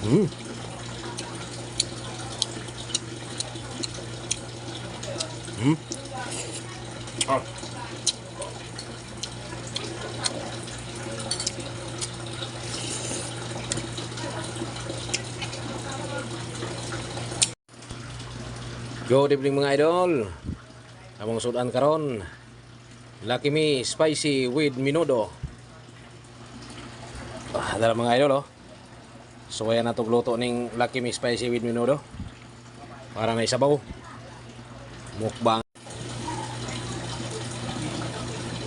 Hmm. Hmm. Ah. Good evening mga idol. Among sudan karon, Lucky Me spicy with menudo. Dala mga idol oh. So ayan na luto ning Lucky Me spicy with menudo. Para na isabaw. Mukbang.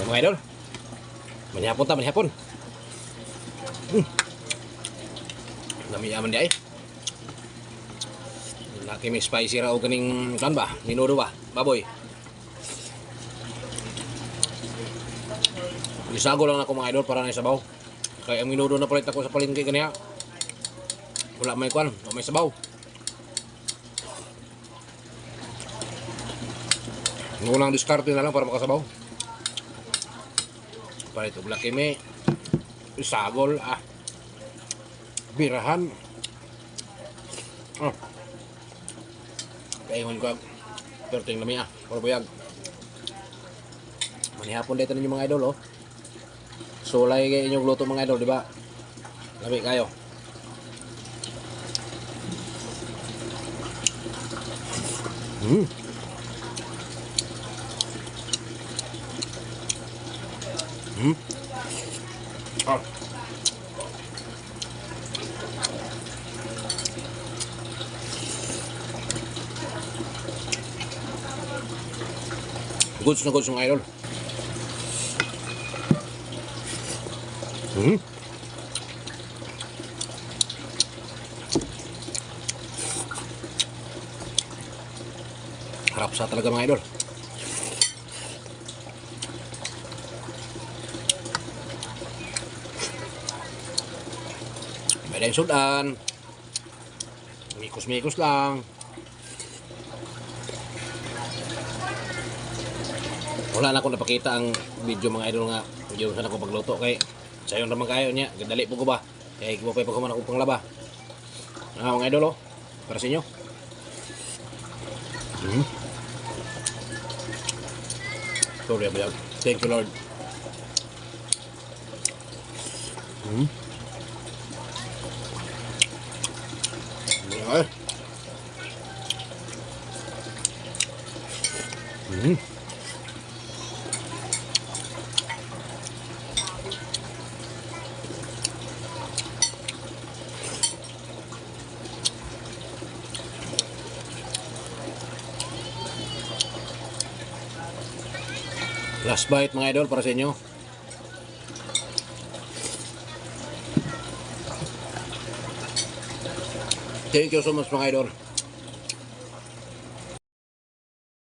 Mga idol. Manihapon ta, manihapon. Lami yaman di ay. Lucky Me spicy raw ganing kan ba? Menudo ba? Baboy. Isago lang ako mga idol para na isabaw. Kaya ang menudo na palit ako sa palengke kaniya. Wala may kwan, wala may sabaw. Ngulang diskarte na lang para makasabaw. Para ito Lucky Me isagol birahan. Kaingon ko perting lami para buyag. Manihapon dito ninyo mga idol oh. Sulay kayo inyong luto mga idol, di ba? Labi kayo. Hmm. Hmm. Ah. Goods na goods mga idol. Hmm. Harap sa talaga mga idol. Pwede yung sudan. Mikos-mikos lang. Wala na akong napakita ang video mga idol nga. Video saan ako pagluto kay sayon naman kayo niya. Gadali po ko ba? Kaya ikipapay pa ko man akong panglaba. Mga idol oh. Para sa inyo. Sorry about that. Thank you Lord. Last bite mga idol para sa inyo. Thank you so much mga idol.